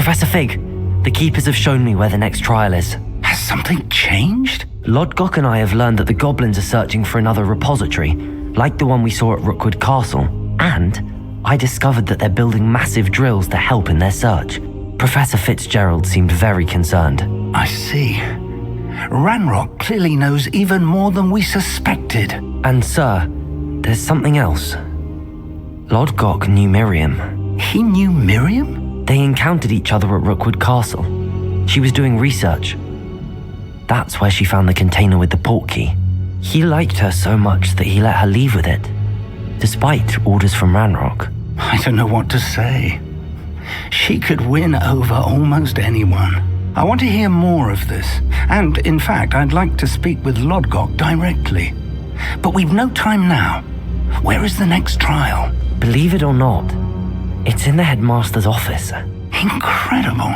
Professor Fig, the Keepers have shown me where the next trial is. Has something changed? Lodgok and I have learned that the goblins are searching for another repository, like the one we saw at Rookwood Castle. And I discovered that they're building massive drills to help in their search. Professor Fitzgerald seemed very concerned. I see. Ranrock clearly knows even more than we suspected. And sir, there's something else. Lodgok knew Miriam. He knew Miriam? They encountered each other at Rookwood Castle. She was doing research. That's where she found the container with the portkey. He liked her so much that he let her leave with it, despite orders from Ranrock. I don't know what to say. She could win over almost anyone. I want to hear more of this, and in fact, I'd like to speak with Lodgok directly. But we've no time now. Where is the next trial? Believe it or not, it's in the headmaster's office. Incredible.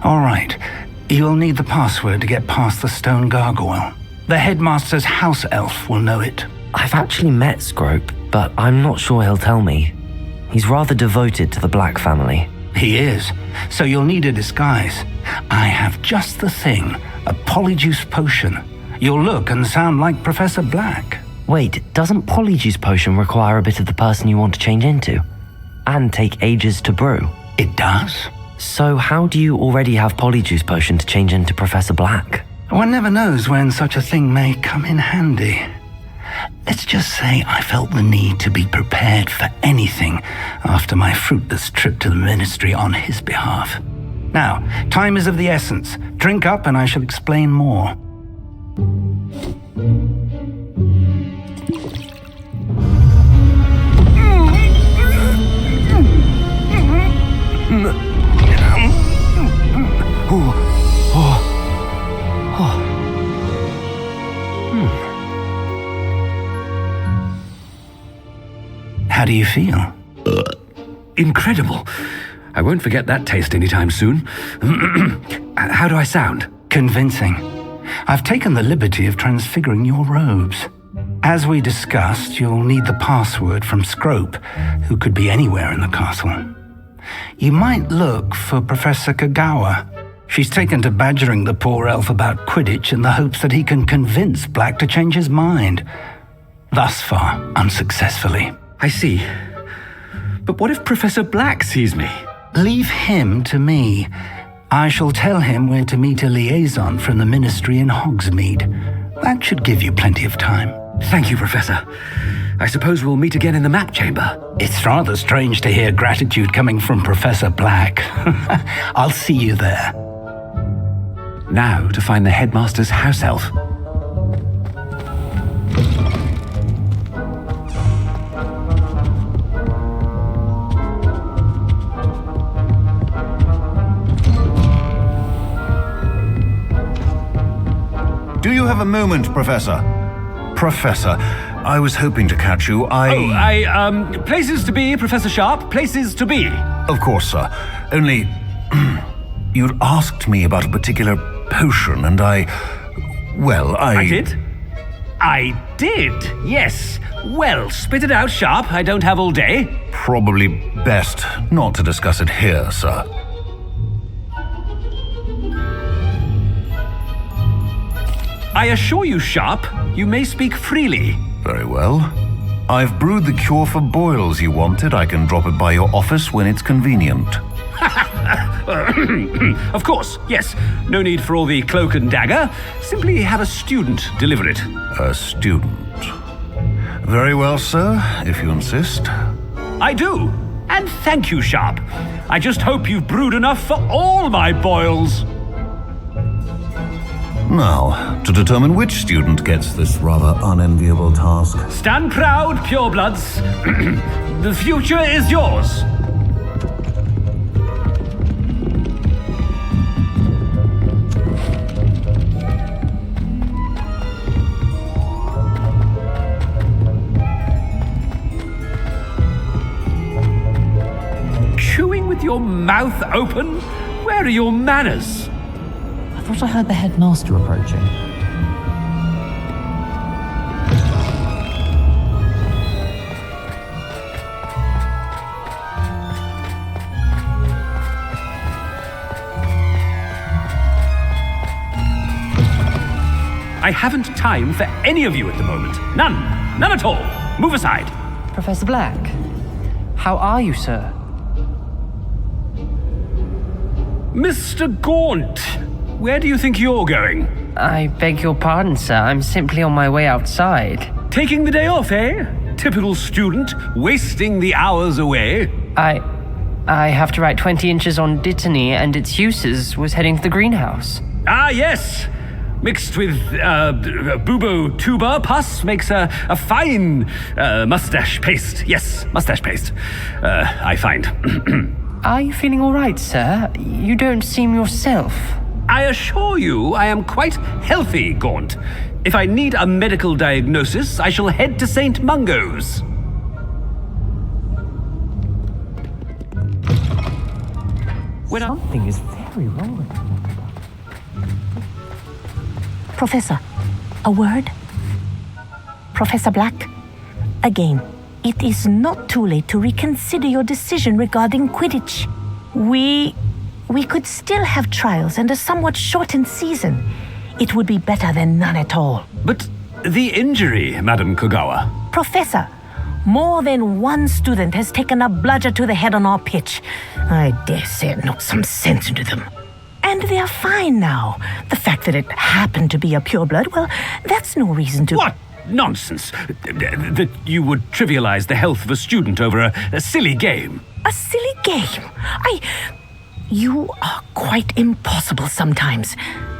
All right, you'll need the password to get past the stone gargoyle. The headmaster's house elf will know it. I've actually met Scrope, but I'm not sure he'll tell me. He's rather devoted to the Black family. He is, so you'll need a disguise. I have just the thing, a Polyjuice potion. You'll look and sound like Professor Black. Wait, doesn't Polyjuice potion require a bit of the person you want to change into? And take ages to brew? It does. So how do you already have Polyjuice potion to change into Professor Black? One never knows when such a thing may come in handy. Let's just say I felt the need to be prepared for anything after my fruitless trip to the ministry on his behalf. Now, time is of the essence. Drink up and I shall explain more. How do you feel? Incredible. I won't forget that taste anytime soon. How do I sound? Convincing. I've taken the liberty of transfiguring your robes. As we discussed, you'll need the password from Scrope, who could be anywhere in the castle. You might look for Professor Kagawa. She's taken to badgering the poor elf about Quidditch in the hopes that he can convince Black to change his mind. Thus far, unsuccessfully. I see. But what if Professor Black sees me? Leave him to me. I shall tell him where to meet a liaison from the ministry in Hogsmeade. That should give you plenty of time. Thank you, Professor. I suppose we'll meet again in the map chamber. It's rather strange to hear gratitude coming from Professor Black. I'll see you there. Now to find the headmaster's house elf. Do you have a moment, Professor? Professor, I was hoping to catch you. Places to be, Professor Sharp. Places to be. Of course, sir. Only, you'd asked me about a particular potion, and I did? I did, yes. Well, spit it out, Sharp. I don't have all day. Probably best not to discuss it here, sir. I assure you, Sharp, you may speak freely. Very well. I've brewed the cure for boils you wanted. I can drop it by your office when it's convenient. Of course, yes. No need for all the cloak and dagger. Simply have a student deliver it. A student. Very well, sir, if you insist. I do. And thank you, Sharp. I just hope you've brewed enough for all my boils. Now, to determine which student gets this rather unenviable task. Stand proud, purebloods. The future is yours. Chewing with your mouth open? Where are your manners? I thought I heard the headmaster approaching. I haven't time for any of you at the moment. None. None at all. Move aside. Professor Black, how are you, sir? Mr. Gaunt, where do you think you're going? I beg your pardon, sir. I'm simply on my way outside. Taking the day off, eh? Typical student, wasting the hours away. I have to write 20 inches on Dittany and its uses. Was heading to the greenhouse. Ah, yes. Mixed with bubo tuber pus makes a fine mustache paste. Yes, mustache paste. I find. Are you feeling all right, sir? You don't seem yourself. I assure you I am quite healthy, Gaunt. If I need a medical diagnosis, I shall head to St. Mungo's. Something is very wrong. Professor, a word? Professor Black, again, it is not too late to reconsider your decision regarding Quidditch. We could still have trials and a somewhat shortened season. It would be better than none at all. But the injury, Madam Kogawa. Professor, more than one student has taken a bludger to the head on our pitch. I dare say it knocked some sense into them. And they are fine now. The fact that it happened to be a pureblood, well, that's no reason to... What nonsense! That you would trivialize the health of a student over a silly game. A silly game? You are quite impossible sometimes.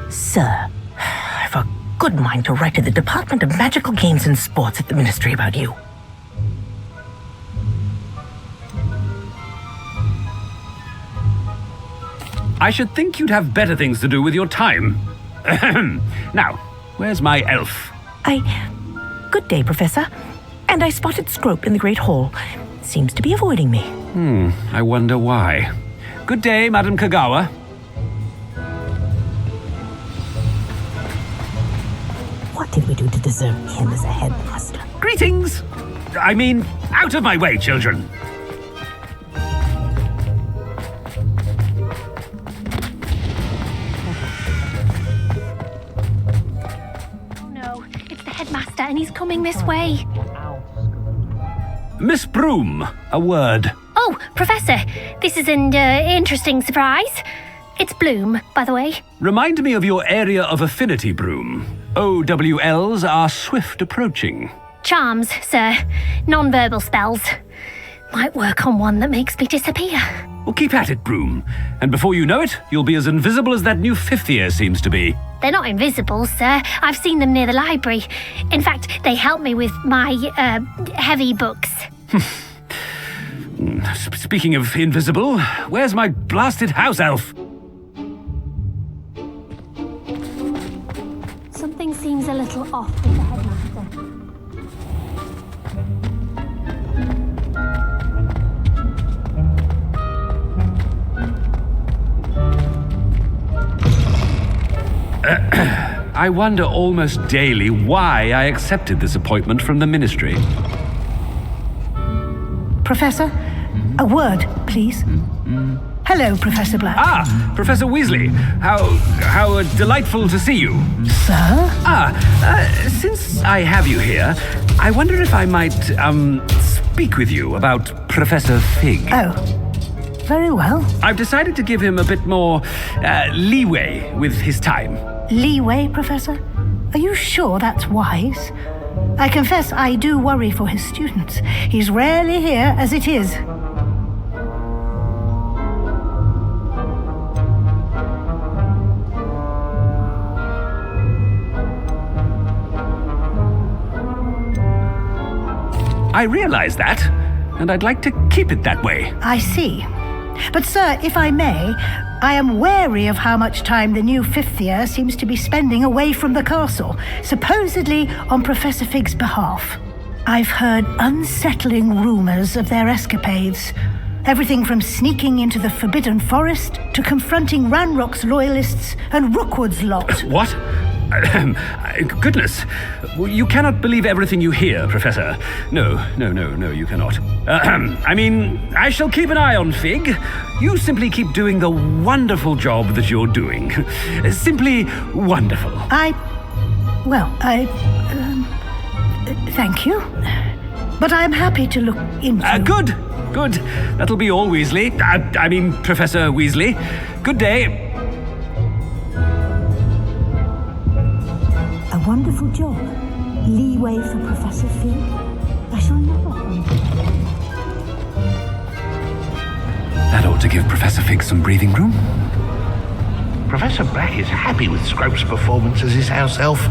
Sir, I've a good mind to write to the Department of Magical Games and Sports at the Ministry about you. I should think you'd have better things to do with your time. Now, where's my elf? Good day, Professor. And I spotted Scrope in the Great Hall. Seems to be avoiding me. I wonder why. Good day, Madam Kogawa. What did we do to deserve him as a headmaster? Greetings! I mean, out of my way, children. Oh no, it's the headmaster and he's coming this way. Miss Broom, a word. Oh, Professor, this is an interesting surprise. It's Bloom, by the way. Remind me of your area of affinity, Broom. OWLs are swift approaching. Charms, sir. Non-verbal spells. Might work on one that makes me disappear. Well, keep at it, Broom. And before you know it, you'll be as invisible as that new fifth year seems to be. They're not invisible, sir. I've seen them near the library. In fact, they help me with my, heavy books. Speaking of invisible, where's my blasted house elf? Something seems a little off with the headmaster. I wonder almost daily why I accepted this appointment from the Ministry. Professor, a word, please. Hello, Professor Black. Ah, Professor Weasley. How delightful to see you. Sir? Since I have you here, I wonder if I might, speak with you about Professor Fig. Oh, very well. I've decided to give him a bit more, leeway with his time. Leeway, Professor? Are you sure that's wise? I confess I do worry for his students. He's rarely here as it is. I realize that, and I'd like to keep it that way. I see. But, sir, if I may, I am wary of how much time the new fifth year seems to be spending away from the castle, supposedly on Professor Fig's behalf. I've heard unsettling rumors of their escapades. Everything from sneaking into the Forbidden Forest to confronting Ranrock's loyalists and Rookwood's lot. What? Goodness. You cannot believe everything you hear, Professor. No, you cannot. I mean, I shall keep an eye on Fig. You simply keep doing the wonderful job that you're doing. Simply wonderful. Well, thank you. But I'm happy to look into... Good. That'll be all, Weasley. I mean, Professor Weasley. Good day. A wonderful job. Leeway for Professor Fig. I shall never... That ought to give Professor Fig some breathing room. Professor Black is happy with Scrope's performance as his house elf.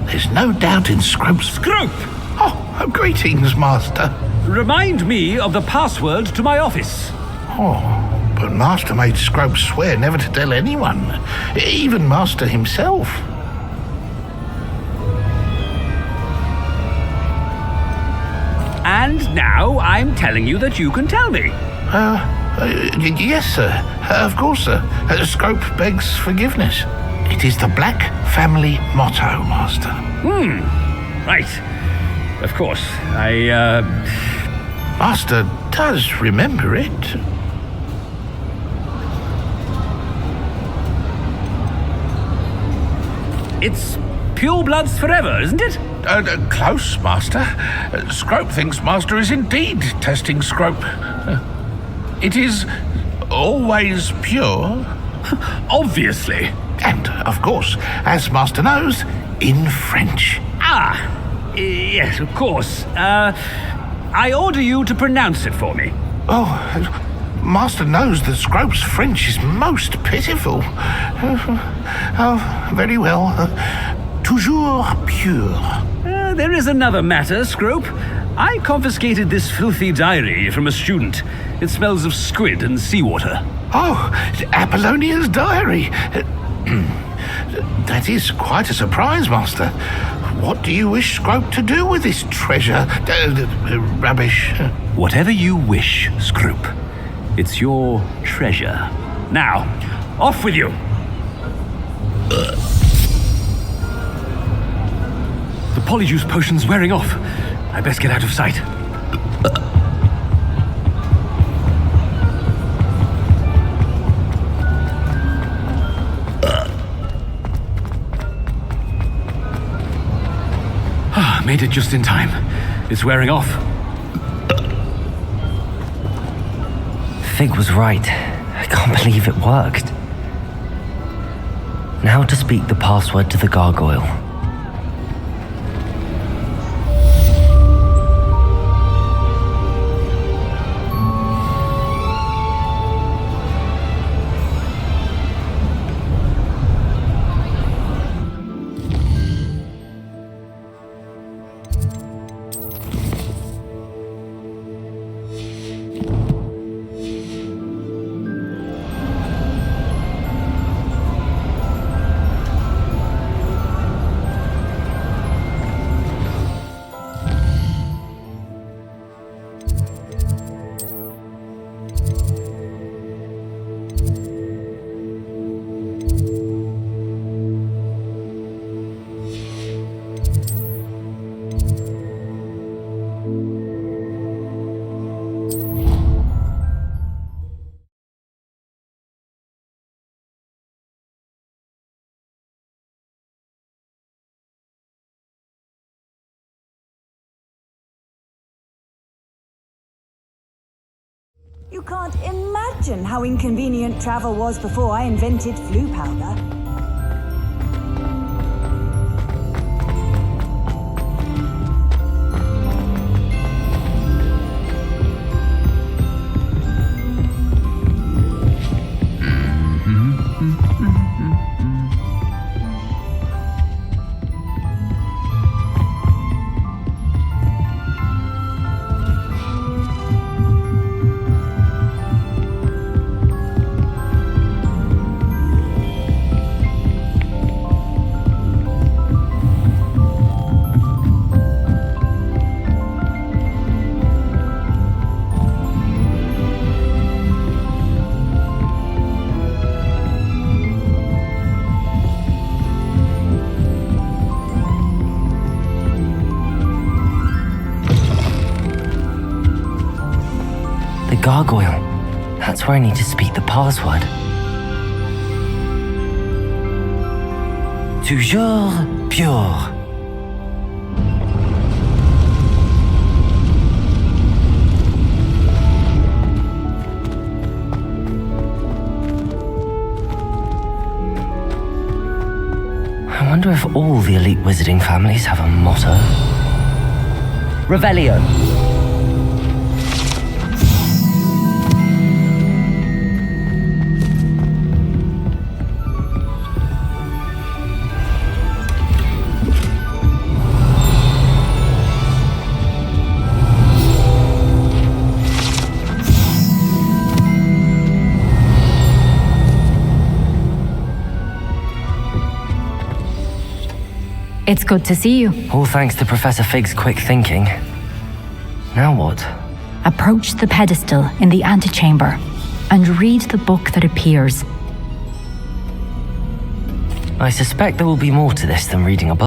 There's no doubt in Scrope's... Scrope! Oh, greetings, Master. Remind me of the password to my office. Oh, but Master made Scrope swear never to tell anyone, even Master himself. And now I'm telling you that you can tell me. Yes, sir. Of course, sir. Scrope begs forgiveness. It is the Black family motto, Master. Right. Of course. Master does remember it. It's pure bloods forever, isn't it? Close, Master. Scrope thinks Master is indeed testing Scrope. It is always pure. Obviously. And, of course, as Master knows, in French. Yes, of course. I order you to pronounce it for me. Oh, Master knows that Scrope's French is most pitiful. Oh, very well. Toujours pure. There is another matter, Scrope. I confiscated this filthy diary from a student. It smells of squid and seawater. Oh, Apollonia's diary. That is quite a surprise, Master. What do you wish Scrope to do with this treasure? Rubbish. Whatever you wish, Scrope. It's your treasure. Now, off with you. The Polyjuice potion's wearing off. I best get out of sight. Made it just in time. It's wearing off. Fig was right. I can't believe it worked. Now to speak the password to the gargoyle. You can't imagine how inconvenient travel was before I invented flu powder. Gargoyle. That's where I need to speak the password. Toujours pure. wonder if all the elite wizarding families have a motto. Revelio. It's good to see you. All thanks to Professor Fig's quick thinking. Now what? Approach the pedestal in the antechamber and read the book that appears. I suspect there will be more to this than reading a book.